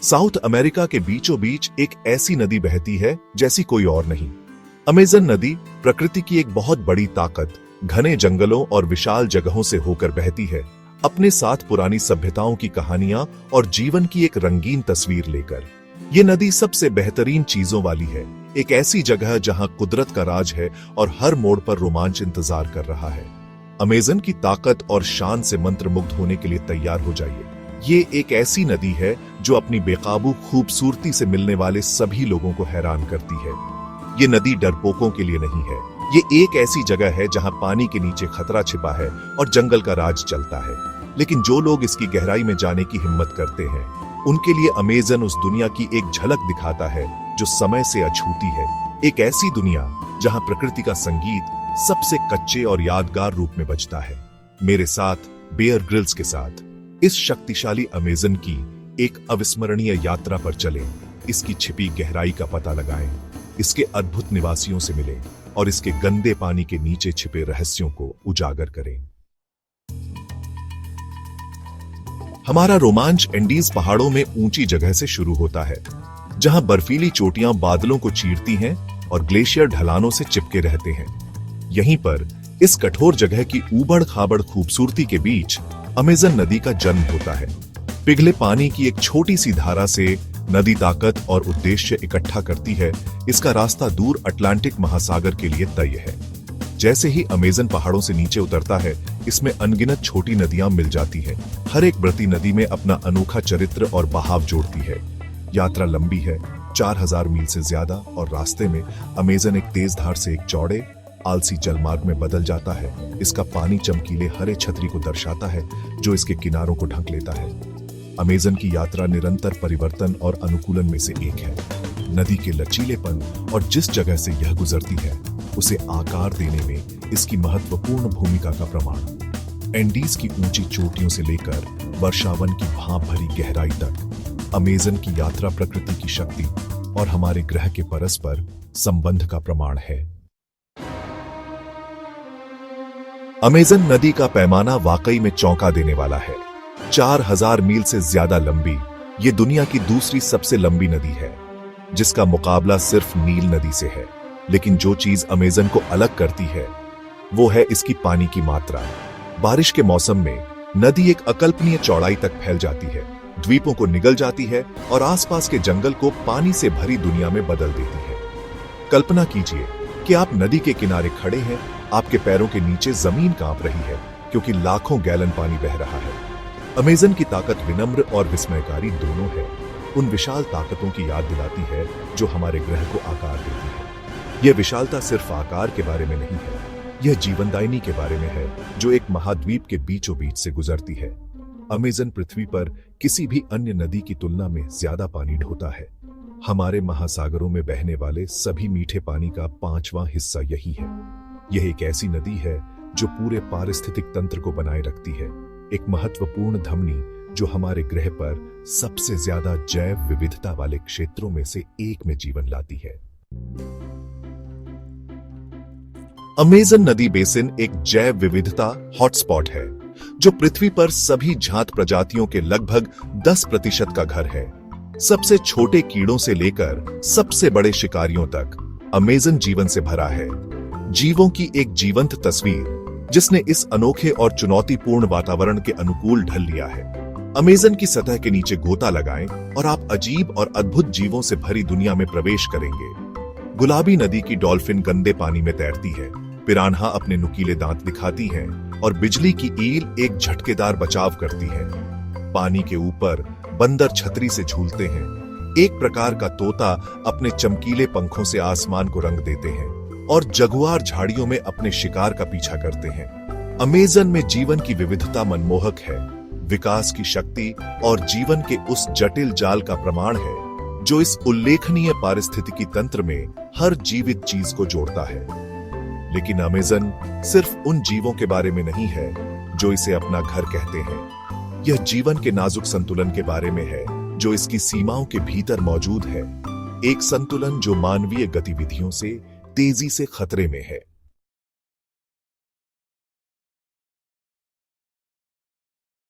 South America के बीचों बीच एक ऐसी नदी बहती है जैसी कोई और नहीं। अमेज़न नदी प्रकृति की एक बहुत बड़ी ताकत, घने जंगलों और विशाल जगहों से होकर बहती है, अपने साथ पुरानी सभ्यताओं की कहानियां और जीवन की एक रंगीन तस्वीर लेकर। ये नदी सबसे बेहतरीन चीजों वाली है, एक ऐसी जगह जहां कुदरत का राज है और हर मोड़ पर रोमांच इंतजार कर रहा है। अमेज़न की ताकत और शान से मंत्रमुग्ध होने के लिए तैयार हो जाइए। ये एक ऐसी नदी है जो अपनी बेकाबू खूबसूरती से मिलने वाले सभी लोगों को हैरान करती है। ये नदी डरपोकों के लिए नहीं है, ये एक ऐसी जगह है जहां पानी के नीचे खतरा छिपा है और जंगल का राज चलता है। लेकिन जो लोग इसकी गहराई में जाने की हिम्मत करते हैं, उनके लिए अमेज़न उस दुनिया की एक झलक दिखाता है जो समय से अछूती है। एक ऐसी दुनिया जहां प्रकृति का संगीत सबसे कच्चे और यादगार रूप में बजता है। मेरे साथ बेयर ग्रिल्स के साथ इस शक्तिशाली अमेज़न की एक अविस्मरणीय यात्रा पर चलें, इसकी छिपी गहराई का पता लगाएं, इसके अद्भुत निवासियों से मिलें और इसके गंदे पानी के नीचे छिपे रहस्यों को उजागर करें। हमारा रोमांच एंडीज पहाड़ों में ऊंची जगह से शुरू होता है, जहां बर्फीली चोटियां बादलों को चीरती हैं और ग्लेशियर ढलानों से चिपके रहते हैं। यहीं पर इस कठोर जगह की ऊबड़ खाबड़ खूबसूरती के बीच अमेज़न नदी का जन्म होता है। पिघले पानी की एक छोटी सी धारा से नदी ताकत और उद्देश्य इकट्ठा करती है। इसका रास्ता दूर अटलांटिक महासागर के लिए तय है। जैसे ही अमेज़न पहाड़ों से नीचे उतरता है, इसमें अनगिनत छोटी नदियां मिल जाती हैं। हर एक बड़ी नदी में अपना अनोखा चरित्र और बहाव जोड़ती है। यात्रा लंबी है, 4000 मील से ज्यादा, और रास्ते में अमेज़न एक तेज धार से एक चौड़े आलसी जलमार्ग में बदल जाता है। इसका पानी चमकीले हरे छतरी को दर्शाता है जो इसके किनारों को ढक लेता है। अमेज़न की यात्रा निरंतर परिवर्तन और अनुकूलन में से एक है। नदी के लचीलेपन और जिस जगह से यह गुजरती है, उसे आकार देने में इसकी महत्वपूर्ण भूमिका का प्रमाण। एंडीज की ऊंची चोटियों से लेकर वर्षावन की भाप भरी गहराई तक अमेज़न की यात्रा प्रकृति की शक्ति और हमारे ग्रह के परस्पर संबंध का प्रमाण है। अमेज़न नदी का पैमाना वाकई में चौंका देने वाला है। 4000 मील से ज्यादा लंबी ये दुनिया की दूसरी सबसे लंबी नदी है, जिसका मुकाबला सिर्फ नील नदी से है। लेकिन जो चीज अमेज़न को अलग करती है वो है इसकी पानी की मात्रा। बारिश के मौसम में नदी एक अकल्पनीय चौड़ाई तक फैल जाती है, द्वीपों को निगल जाती है और आसपास के जंगल को पानी से भरी दुनिया में बदल देती है। कल्पना कीजिए कि आप नदी के किनारे खड़े हैं, आपके पैरों के नीचे जमीन कांप रही है क्योंकि लाखों गैलन पानी बह रहा है। अमेज़न की ताकत विनम्र और विस्मयकारी दोनों है। उन विशाल ताकतों की याद दिलाती है जो हमारे ग्रह को आकार देती है। यह विशालता सिर्फ आकार के बारे में नहीं है, यह जीवनदायिनी के बारे में है जो एक महाद्वीप के बीचों बीच से गुजरती है। अमेज़न पृथ्वी पर किसी भी अन्य नदी की तुलना में ज्यादा पानी ढोता है। हमारे महासागरों में बहने वाले सभी मीठे पानी का 5वां हिस्सा यही है। यह एक ऐसी नदी है जो पूरे पारिस्थितिक तंत्र को बनाए रखती है, एक महत्वपूर्ण धमनी जो हमारे ग्रह पर सबसे ज्यादा जैव विविधता वाले क्षेत्रों में से एक में जीवन लाती है। अमेज़न नदी बेसिन एक जैव विविधता हॉटस्पॉट है जो पृथ्वी पर सभी जात प्रजातियों के लगभग 10% का घर है। सबसे छोटे कीड़ों से लेकर सबसे बड़े शिकारियों तक अमेज़न जीवन से भरा है। जीवों की एक जीवंत तस्वीर जिसने इस अनोखे और चुनौतीपूर्ण वातावरण के अनुकूल ढल लिया है। अमेज़न की सतह के नीचे गोता लगाएं और आप अजीब और अद्भुत जीवों से भरी दुनिया में प्रवेश करेंगे। गुलाबी नदी की डॉल्फिन गंदे पानी में तैरती है, पिरान्हा अपने नुकीले दांत दिखाती हैं और बिजली की ईल एक झटकेदार बचाव करती है। पानी के ऊपर बंदर छतरी से झूलते हैं, एक प्रकार का तोता अपने चमकीले पंखों से आसमान को रंग देते हैं और जगुआर झाड़ियों में अपने शिकार का पीछा करते हैं। अमेज़न में जीवन की विविधता मनमोहक है, विकास की शक्ति और जीवन के उस जटिल जाल का प्रमाण है जो इस उल्लेखनीय पारिस्थितिकी तंत्र में हर जीवित चीज को जोड़ता है। लेकिन अमेज़न सिर्फ उन जीवों के बारे में नहीं है जो इसे अपना घर कहते हैं। यह जीवन के नाजुक संतुलन के बारे में है जो इसकी सीमाओं के भीतर मौजूद है, एक संतुलन जो मानवीय गतिविधियों से तेजी से खतरे में है।